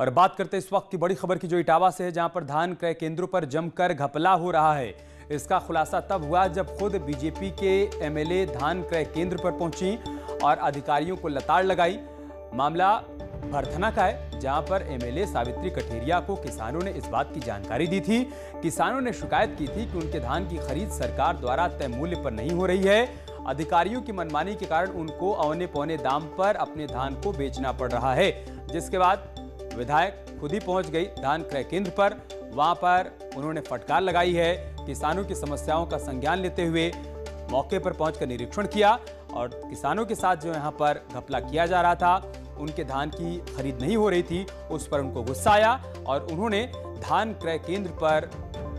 और बात करते हैं इस वक्त की बड़ी खबर की, जो इटावा से है, जहां पर धान क्रय केंद्रों पर जमकर घपला हो रहा है। इसका खुलासा तब हुआ जब खुद बीजेपी के एमएलए धान क्रय केंद्र पर पहुंची और अधिकारियों को लताड़ लगाई। मामला भरथना का है, जहां पर एमएलए सावित्री कठेरिया को किसानों ने इस बात की जानकारी दी थी। किसानों ने शिकायत की थी कि उनके धान की खरीद सरकार द्वारा तय मूल्य पर नहीं हो रही है। अधिकारियों की मनमानी के कारण उनको औने पौने दाम पर अपने धान को बेचना पड़ रहा है, जिसके बाद विधायक खुद ही पहुंच गई धान क्रय केंद्र पर। वहां पर उन्होंने फटकार लगाई है। किसानों की समस्याओं का संज्ञान लेते हुए मौके पर पहुंचकर निरीक्षण किया और किसानों के साथ जो यहां पर घपला किया जा रहा था, उनके धान की खरीद नहीं हो रही थी, उस पर उनको गुस्सा आया और उन्होंने धान क्रय केंद्र पर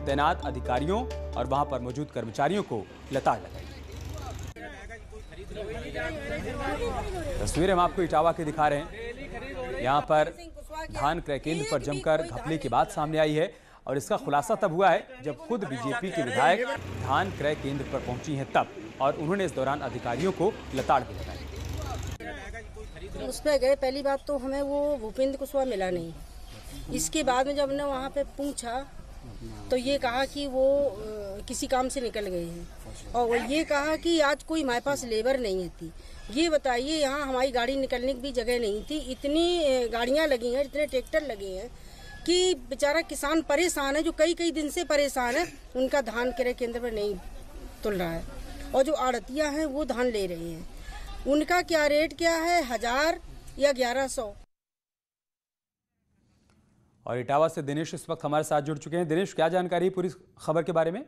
तैनात अधिकारियों और वहां पर मौजूद कर्मचारियों को लताड़ लगाई। तस्वीरें हम आपको इटावा के दिखा रहे हैं। यहाँ पर धान क्रय केंद्र पर जमकर घपले की बात सामने आई है और इसका खुलासा तब हुआ है जब खुद बीजेपी के विधायक धान क्रय केंद्र पर पहुंची हैं तब, और उन्होंने इस दौरान अधिकारियों को लताड़ भी लगाई। उस पर गए, पहली बात तो हमें वो भूपेंद्र कुशवाहा मिला नहीं। इसके बाद में जब हमने वहाँ पे पूछा तो ये कहा कि वो किसी काम से निकल गए हैं और ये कहा कि आज कोई हमारे पास लेबर नहीं थी। ये बताइए, यहाँ हमारी गाड़ी निकलने की भी जगह नहीं थी। इतनी गाड़ियाँ लगी हैं, इतने ट्रैक्टर लगे हैं कि बेचारा किसान परेशान है, जो कई कई दिन से परेशान है। उनका धान क्रय केंद्र पर नहीं तुल रहा है और जो आड़तिया हैं वो धान ले रहे हैं। उनका क्या रेट क्या है, 1000 या 1100। और इटावा से दिनेश इस वक्त हमारे साथ जुड़ चुके हैं। दिनेश, क्या जानकारी है पूरी खबर के बारे में?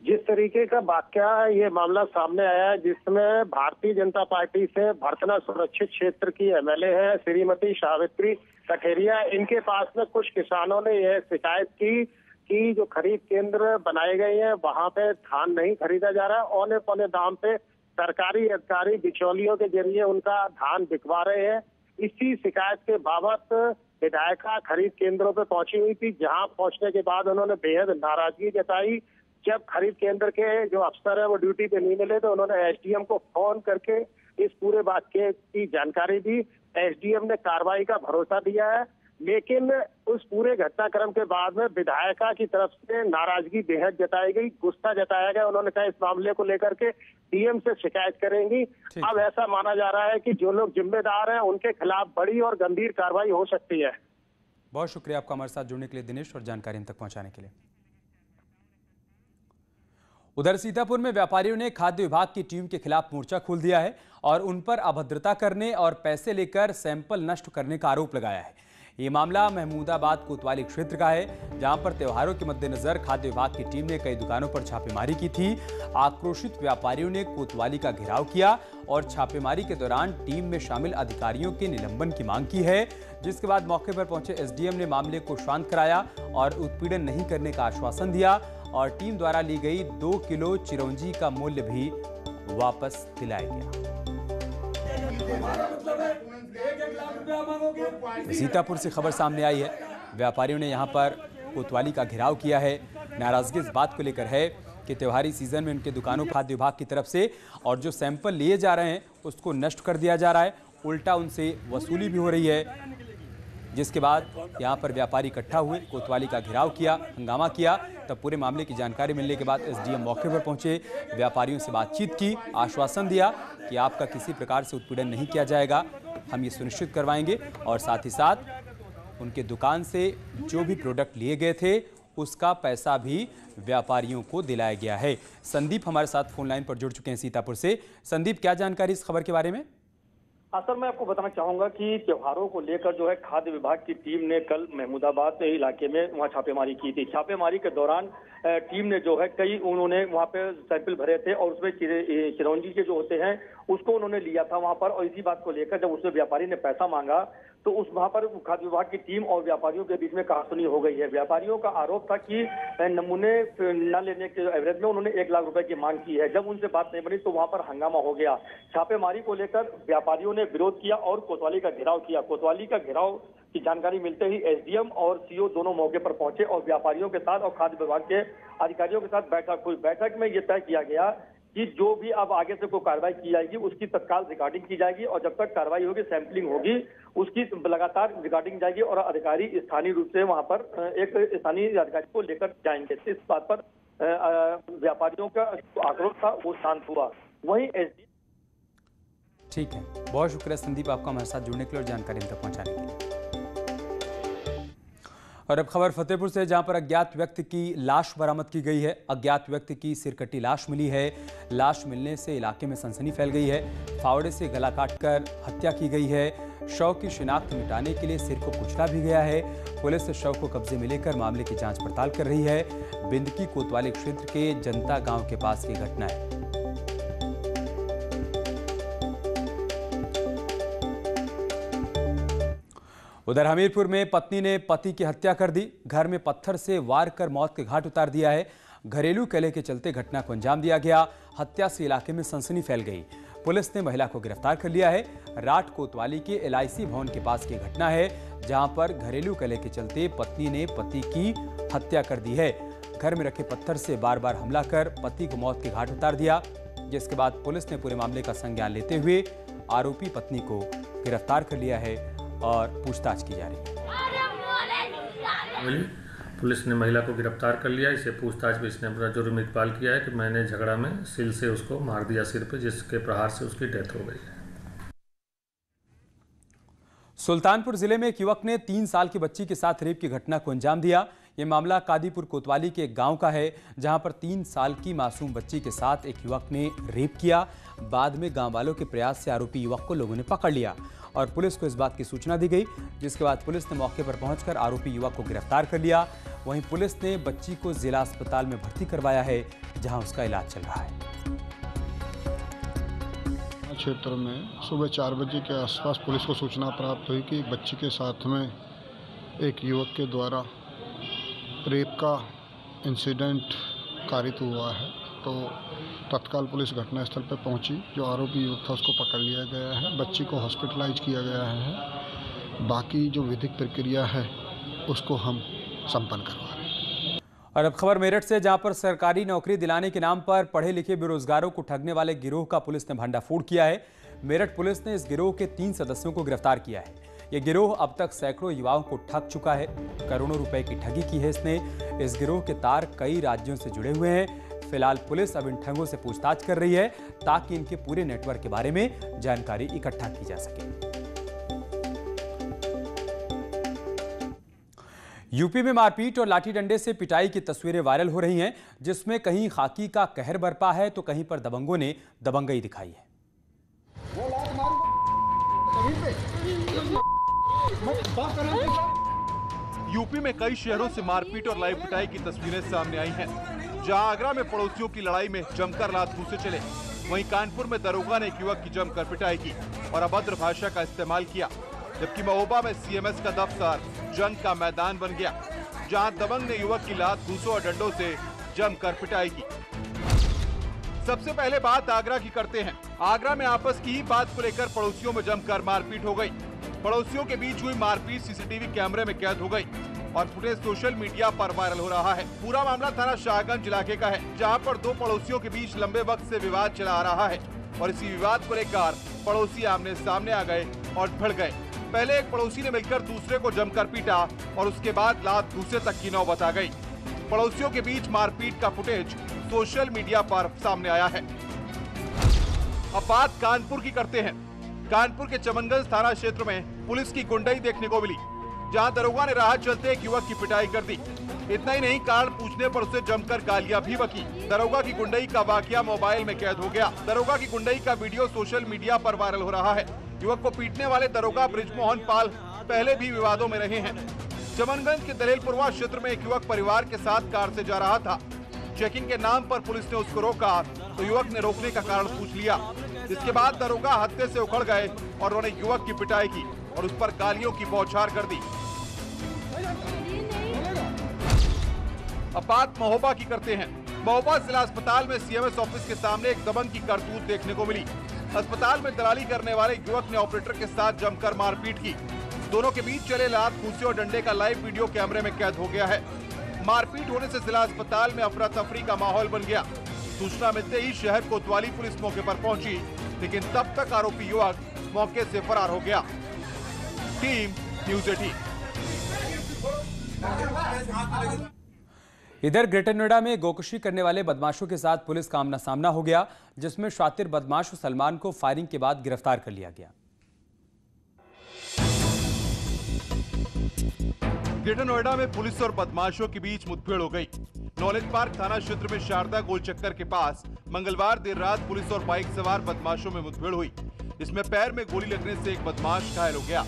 जिस तरीके का वाकया ये मामला सामने आया है, जिसमें भारतीय जनता पार्टी से भरथना सुरक्षित क्षेत्र की एमएलए है श्रीमती सावित्री कठेरिया, इनके पास में कुछ किसानों ने यह शिकायत की कि जो खरीद केंद्र बनाए गए हैं वहां पे धान नहीं खरीदा जा रहा है। औने पौने दाम पे सरकारी अधिकारी बिचौलियों के जरिए उनका धान बिकवा रहे हैं। इसी शिकायत के बाबत विधायिका खरीद केंद्रों पे पहुंची हुई थी, जहां पहुंचने के बाद उन्होंने बेहद नाराजगी जताई। जब खरीद केंद्र के जो अफसर है वो ड्यूटी पे नहीं मिले तो उन्होंने एसडीएम को फोन करके इस पूरे वाकये की जानकारी दी। एसडीएम ने कार्रवाई का भरोसा दिया है, लेकिन उस पूरे घटनाक्रम के बाद में विधायिका की तरफ से नाराजगी बेहद जताई गई, गुस्सा जताया गया। उन्होंने कहा इस मामले को लेकर के डीएम से शिकायत करेंगी। अब ऐसा माना जा रहा है कि जो लोग जिम्मेदार हैं उनके खिलाफ बड़ी और गंभीर कार्रवाई हो सकती है। बहुत शुक्रिया आपका हमारे साथ जुड़ने के लिए दिनेश और जानकारी हम तक पहुंचाने के लिए। उधर सीतापुर में व्यापारियों ने खाद्य विभाग की टीम के खिलाफ मोर्चा खोल दिया है और उन पर अभद्रता करने और पैसे लेकर सैंपल नष्ट करने का आरोप लगाया है। ये मामला महमूदाबाद कोतवाली क्षेत्र का है, जहां पर त्योहारों के मद्देनजर खाद्य विभाग की टीम ने कई दुकानों पर छापेमारी की थी। आक्रोशित व्यापारियों ने कोतवाली का घेराव किया और छापेमारी के दौरान टीम में शामिल अधिकारियों के निलंबन की मांग की है, जिसके बाद मौके पर पहुंचे एसडीएम ने मामले को शांत कराया और उत्पीड़न नहीं करने का आश्वासन दिया और टीम द्वारा ली गई 2 किलो चिरौंजी का मूल्य भी वापस दिलाया गया। सीतापुर से खबर सामने आई है, व्यापारियों ने यहां पर कोतवाली का घेराव किया है। नाराजगी इस बात को लेकर है कि त्योहारी सीजन में उनके दुकानों खाद्य विभाग की तरफ से और जो सैंपल लिए जा रहे हैं उसको नष्ट कर दिया जा रहा है, उल्टा उनसे वसूली भी हो रही है। जिसके बाद यहां पर व्यापारी इकट्ठा हुए, कोतवाली का घेराव किया, हंगामा किया। तब पूरे मामले की जानकारी मिलने के बाद एसडीएम मौके पर पहुंचे, व्यापारियों से बातचीत की, आश्वासन दिया कि आपका किसी प्रकार से उत्पीड़न नहीं किया जाएगा, हम ये सुनिश्चित करवाएंगे और साथ ही साथ उनके दुकान से जो भी प्रोडक्ट लिए गए थे उसका पैसा भी व्यापारियों को दिलाया गया है। संदीप हमारे साथ फोन लाइन पर जुड़ चुके हैं सीतापुर से। संदीप, क्या जानकारी इस खबर के बारे में? हाँ सर, मैं आपको बताना चाहूंगा कि त्योहारों को लेकर जो है खाद्य विभाग की टीम ने कल महमूदाबाद इलाके में वहाँ छापेमारी की थी। छापेमारी के दौरान टीम ने जो है कई उन्होंने वहाँ पे सैंपल भरे थे और उसमें चिरौंजी के जो होते हैं उसको उन्होंने लिया था वहाँ पर। और इसी बात को लेकर जब उसमें व्यापारी ने पैसा मांगा तो उस वहाँ पर खाद्य विभाग की टीम और व्यापारियों के बीच में कहासुनी हो गई है। व्यापारियों का आरोप था कि नमूने न लेने के एवरेज में उन्होंने 1 लाख रुपए की मांग की है। जब उनसे बात नहीं बनी तो वहाँ पर हंगामा हो गया। छापेमारी को लेकर व्यापारियों ने विरोध किया और कोतवाली का घेराव किया। कोतवाली का घेराव की जानकारी मिलते ही एसडीएम और सीओ दोनों मौके पर पहुंचे और व्यापारियों के साथ और खाद्य विभाग के अधिकारियों के साथ बैठक हुई। बैठक में यह तय किया गया कि जो भी अब आगे से कोई कार्रवाई की जाएगी उसकी तत्काल रिकॉर्डिंग की जाएगी और जब तक कार्रवाई होगी, सैंपलिंग होगी, उसकी लगातार रिकॉर्डिंग जाएगी और अधिकारी स्थानीय रूप से वहां पर एक स्थानीय अधिकारी को लेकर जाएंगे। इस बात पर व्यापारियों का आक्रोश था वो शांत हुआ। वहीं ठीक है, बहुत शुक्रिया संदीप आपका हमारे साथ जुड़ने के लिए और जानकारी हम तक पहुंचाने के लिए। और अब खबर फतेहपुर से, जहां पर अज्ञात व्यक्ति की लाश बरामद की गई है। अज्ञात व्यक्ति की सिरकटी लाश मिली है। लाश मिलने से इलाके में सनसनी फैल गई है। फावड़े से गला काटकर हत्या की गई है। शव की शिनाख्त मिटाने के लिए सिर को कुचला भी गया है। पुलिस शव को कब्जे में लेकर मामले की जांच पड़ताल कर रही है। बिंदकी कोतवाली क्षेत्र के जनता गांव के पास की घटना है। उधर हमीरपुर में पत्नी ने पति की हत्या कर दी। घर में पत्थर से वार कर मौत के घाट उतार दिया है। घरेलू कलह के चलते घटना को अंजाम दिया गया। हत्या से इलाके में सनसनी फैल गई। पुलिस ने महिला को गिरफ्तार कर लिया है। राट कोतवाली के LIC भवन के पास की घटना है, जहां पर घरेलू कलह के चलते पत्नी ने पति की हत्या कर दी है। घर में रखे पत्थर से बार बार हमला कर पति को मौत के घाट उतार दिया, जिसके बाद पुलिस ने पूरे मामले का संज्ञान लेते हुए आरोपी पत्नी को गिरफ्तार कर लिया है और पूछताछ की जा रही है। पुलिस ने महिला को गिरफ्तार कर लिया। इसे पूछताछ में इसने अपना जुर्म इकबाल किया है कि मैंने झगड़ा में सिल से उसको मार दिया सिर पे, जिसके प्रहार से उसकी डेथ हो गई है। सुल्तानपुर जिले में एक युवक ने 3 साल की बच्ची के साथ रेप की घटना को अंजाम दिया। ये मामला कादीपुर कोतवाली के एक गांव का है, जहां पर 3 साल की मासूम बच्ची के साथ एक युवक ने रेप किया। बाद में गांव वालों के प्रयास से आरोपी युवक को लोगों ने पकड़ लिया और पुलिस को इस बात की सूचना दी गई, जिसके बाद पुलिस ने मौके पर पहुंचकर आरोपी युवक को गिरफ्तार कर लिया। वहीं पुलिस ने बच्ची को जिला अस्पताल में भर्ती करवाया है, जहां उसका इलाज चल रहा है। क्षेत्र में सुबह 4 बजे के आसपास पुलिस को सूचना प्राप्त हुई कि बच्ची के साथ में एक युवक के द्वारा रेप का इंसिडेंट कारित हुआ है। तो तत्काल पुलिस घटनास्थल पर पहुंची। जो आरोपी युवक था उसको पकड़ लिया गया है। बच्ची को हॉस्पिटलाइज किया गया है। बाकी जो विधिक प्रक्रिया है उसको हम संपन्न करवा रहे हैं। और अब खबर मेरठ से, जहां पर सरकारी नौकरी दिलाने के नाम पर पढ़े लिखे बेरोजगारों को ठगने वाले गिरोह का पुलिस ने भंडाफोड़ किया है। मेरठ पुलिस ने इस गिरोह के 3 सदस्यों को गिरफ्तार किया है। यह गिरोह अब तक सैकड़ों युवाओं को ठग चुका है। करोड़ों रुपए की ठगी की है इसने। इस गिरोह के तार कई राज्यों से जुड़े हुए हैं। फिलहाल पुलिस अब इन ठगों से पूछताछ कर रही है, ताकि इनके पूरे नेटवर्क के बारे में जानकारी इकट्ठा की जा सके। यूपी में मारपीट और लाठी डंडे से पिटाई की तस्वीरें वायरल हो रही हैं, जिसमें कहीं खाकी का कहर बरपा है तो कहीं पर दबंगों ने दबंगई दिखाई है। यूपी में कई शहरों से मारपीट और लाइव पिटाई की तस्वीरें सामने आई हैं। जहां आगरा में पड़ोसियों की लड़ाई में जमकर लात घूंसे चले, वहीं कानपुर में दरोगा ने एक युवक की जमकर पिटाई की और अभद्र भाषा का इस्तेमाल किया। जबकि महोबा में CMS का दफ्तर जंग का मैदान बन गया, जहां दबंग ने युवक की लात घूंसों और डंडों से जमकर पिटाई की। सबसे पहले बात आगरा की करते हैं। आगरा में आपस की ही बात को लेकर पड़ोसियों में जमकर मारपीट हो गई। पड़ोसियों के बीच हुई मारपीट CCTV कैमरे में कैद हो गई और फुटेज सोशल मीडिया पर वायरल हो रहा है। पूरा मामला थाना शाहगंज इलाके का है, जहां पर 2 पड़ोसियों के बीच लंबे वक्त से विवाद चला आ रहा है और इसी विवाद को लेकर पड़ोसी आमने सामने आ गए और भिड़ गए। पहले एक पड़ोसी ने मिलकर दूसरे को जमकर पीटा और उसके बाद लात घूंसे तक की नौबत आ गई। पड़ोसियों के बीच मारपीट का फुटेज सोशल मीडिया पर सामने आया है। अब बात कानपुर की करते हैं। कानपुर के चमनगंज थाना क्षेत्र में पुलिस की गुंडई देखने को मिली, जहां दरोगा ने राह चलते एक युवक की पिटाई कर दी। इतना ही नहीं, कारण पूछने पर उसे जमकर गालियां भी बकी। दरोगा की गुंडई का वाकया मोबाइल में कैद हो गया। दरोगा की गुंडई का वीडियो सोशल मीडिया पर वायरल हो रहा है। युवक को पीटने वाले दरोगा बृजमोहन पाल पहले भी विवादों में रहे हैं। चमनगंज के दलेलपुरवा क्षेत्र में एक युवक परिवार के साथ कार से जा रहा था। चेकिंग के नाम पर पुलिस ने उसको रोका तो युवक ने रोकने का कारण पूछ लिया। इसके बाद दरोगा हत्थे से उखड़ गए और उन्होंने युवक की पिटाई की और उस पर गालियों की बौछार कर दी। अब बात महोबा की करते हैं। महोबा जिला अस्पताल में CMS ऑफिस के सामने एक दबंग की करतूत देखने को मिली। अस्पताल में दलाली करने वाले युवक ने ऑपरेटर के साथ जमकर मारपीट की। दोनों के बीच चले लात घूंसे और डंडे का लाइव वीडियो कैमरे में कैद हो गया है। मारपीट होने से जिला अस्पताल में अफरा तफरी का माहौल बन गया। सूचना मिलते ही शहर कोतवाली पुलिस मौके पर पहुंची, लेकिन तब तक आरोपी युवक मौके से फरार हो गया। Team news 18। इधर ग्रेटर नोएडा में गोकशी करने वाले बदमाशों के साथ पुलिस का आमना सामना हो गया, जिसमें शातिर बदमाश सलमान को फायरिंग के बाद गिरफ्तार कर लिया गया। ग्रेटर नोएडा में पुलिस और बदमाशों के बीच मुठभेड़ हो गई। नॉलेज पार्क थाना क्षेत्र में शारदा गोल चक्कर के पास मंगलवार देर रात पुलिस और बाइक सवार बदमाशों में मुठभेड़ हुई। इसमें पैर में गोली लगने से एक बदमाश घायल हो गया।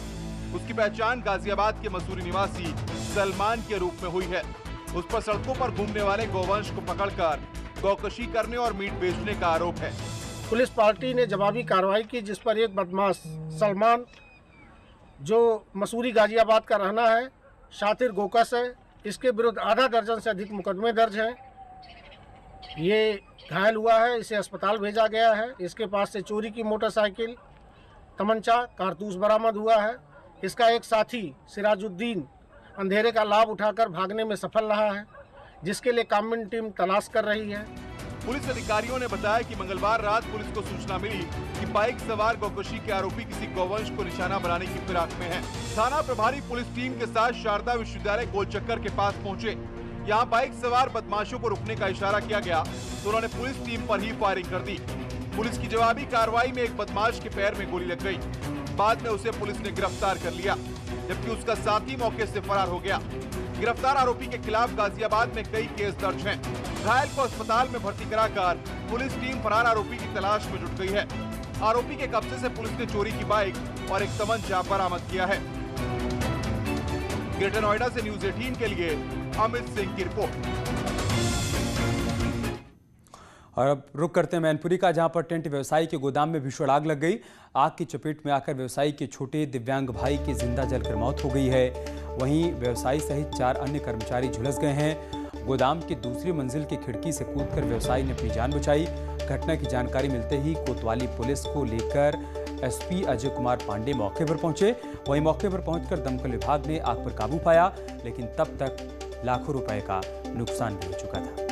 उसकी पहचान गाजियाबाद के मसूरी निवासी सलमान के रूप में हुई है। उस पर सड़कों पर घूमने वाले गौवंश को पकड़कर गौकशी करने और मीट बेचने का आरोप है। पुलिस पार्टी ने जवाबी कार्रवाई की, जिस पर एक बदमाश सलमान, जो मसूरी गाजियाबाद का रहना है, शातिर गोकस है, इसके विरुद्ध आधा दर्जन से अधिक मुकदमे दर्ज हैं। ये घायल हुआ है, इसे अस्पताल भेजा गया है। इसके पास से चोरी की मोटरसाइकिल, तमंचा, कारतूस बरामद हुआ है। इसका एक साथी सिराजुद्दीन अंधेरे का लाभ उठाकर भागने में सफल रहा है, जिसके लिए कामिन टीम तलाश कर रही है। पुलिस अधिकारियों ने बताया कि मंगलवार रात पुलिस को सूचना मिली कि बाइक सवार गौकशी के आरोपी किसी गौवंश को निशाना बनाने की फिराक में हैं। थाना प्रभारी पुलिस टीम के साथ शारदा विश्वविद्यालय गोल चक्कर के पास पहुंचे। यहां बाइक सवार बदमाशों को रुकने का इशारा किया गया तो उन्होंने पुलिस टीम पर ही फायरिंग कर दी। पुलिस की जवाबी कार्रवाई में एक बदमाश के पैर में गोली लग गई। बाद में उसे पुलिस ने गिरफ्तार कर लिया, जबकि उसका साथी मौके से फरार हो गया। गिरफ्तार आरोपी के खिलाफ गाजियाबाद में कई केस दर्ज हैं। घायल को अस्पताल में भर्ती कराकर पुलिस टीम फरार आरोपी की तलाश में जुट गई है। आरोपी के कब्जे से पुलिस ने चोरी की बाइक और एक तमंचा बरामद किया है। ग्रेटर नोएडा से न्यूज़ 18 के लिए अमित सिंह की रिपोर्ट। और अब रुक करते हैं मैनपुरी का, जहां पर टेंट व्यवसायी के गोदाम में भीषण आग लग गई। आग की चपेट में आकर व्यवसायी के छोटे दिव्यांग भाई की जिंदा जलकर मौत हो गई है। वहीं व्यवसायी सहित 4 अन्य कर्मचारी झुलस गए हैं। गोदाम की दूसरी मंजिल की खिड़की से कूदकर व्यवसायी ने अपनी जान बचाई। घटना की जानकारी मिलते ही कोतवाली पुलिस को लेकर एसपी अजय कुमार पांडे मौके पर पहुंचे। वहीं मौके पर पहुंचकर दमकल विभाग ने आग पर काबू पाया, लेकिन तब तक लाखों रुपए का नुकसान भी हो चुका था।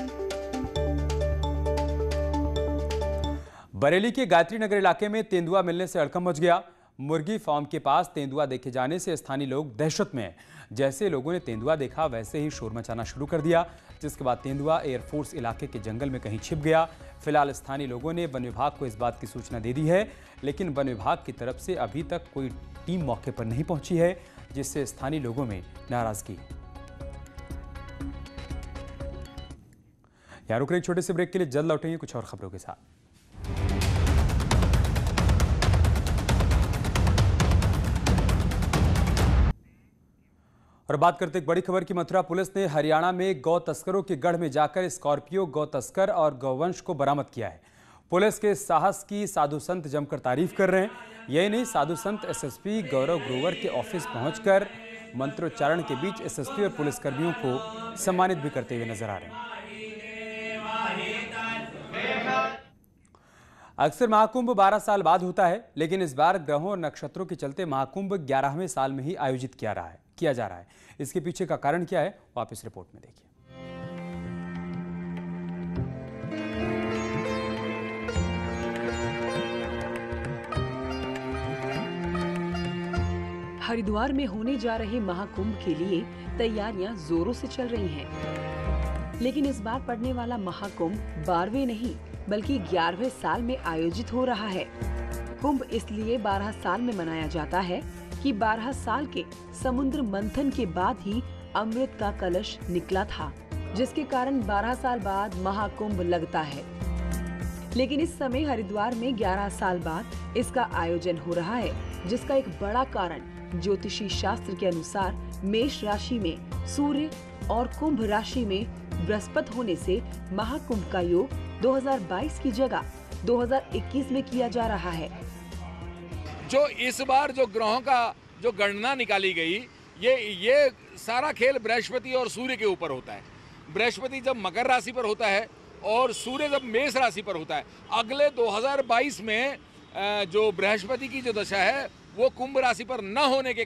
बरेली के गायत्री नगर इलाके में तेंदुआ मिलने से हड़कंप मच गया। मुर्गी फार्म के पास तेंदुआ देखे जाने से स्थानीय लोग दहशत में हैं। जैसे लोगों ने तेंदुआ देखा वैसे ही शोर मचाना शुरू कर दिया, जिसके बाद तेंदुआ एयरफोर्स इलाके के जंगल में कहीं छिप गया। फिलहाल स्थानीय लोगों ने वन विभाग को इस बात की सूचना दे दी है, लेकिन वन विभाग की तरफ से अभी तक कोई टीम मौके पर नहीं पहुंची है, जिससे स्थानीय लोगों में नाराजगी। यहाँ रुक रहे एक छोटे से ब्रेक के लिए, जल्द लौटेंगे कुछ और खबरों के साथ। और बात करते एक बड़ी खबर की। मथुरा पुलिस ने हरियाणा में गौ तस्करों के गढ़ में जाकर स्कॉर्पियो गौ तस्कर और गौवंश को बरामद किया है। पुलिस के साहस की साधु संत जमकर तारीफ कर रहे हैं। यही नहीं, साधु संत एसएसपी गौरव ग्रोवर के ऑफिस पहुंचकर मंत्रोच्चारण के बीच एसएसपी और पुलिसकर्मियों को सम्मानित भी करते हुए नजर आ रहे हैं। अक्सर महाकुंभ 12 साल बाद होता है, लेकिन इस बार ग्रहों और नक्षत्रों के चलते महाकुंभ 11वें साल में ही आयोजित किया जा रहा है। इसके पीछे का कारण क्या है, वो आप इस रिपोर्ट में देखिए। हरिद्वार में होने जा रहे महाकुंभ के लिए तैयारियां जोरों से चल रही हैं। लेकिन इस बार पड़ने वाला महाकुंभ 12वें नहीं बल्कि 11वें साल में आयोजित हो रहा है। कुंभ इसलिए 12 साल में मनाया जाता है कि 12 साल के समुद्र मंथन के बाद ही अमृत का कलश निकला था, जिसके कारण 12 साल बाद महाकुंभ लगता है। लेकिन इस समय हरिद्वार में 11 साल बाद इसका आयोजन हो रहा है, जिसका एक बड़ा कारण ज्योतिषी शास्त्र के अनुसार मेष राशि में सूर्य और कुंभ राशि में बृहस्पति होने से महाकुंभ का योग 2022 की जगह 2021 में किया जा रहा है। जो इस बार जो ग्रहों का जो गणना निकाली गई, ये सारा खेल बृहस्पति और सूर्य के ऊपर होता है। बृहस्पति जब मकर राशि पर होता है और सूर्य जब मेष राशि पर होता है। अगले 2022 में जो बृहस्पति की जो दशा है वो कुंभ राशि पर न होने के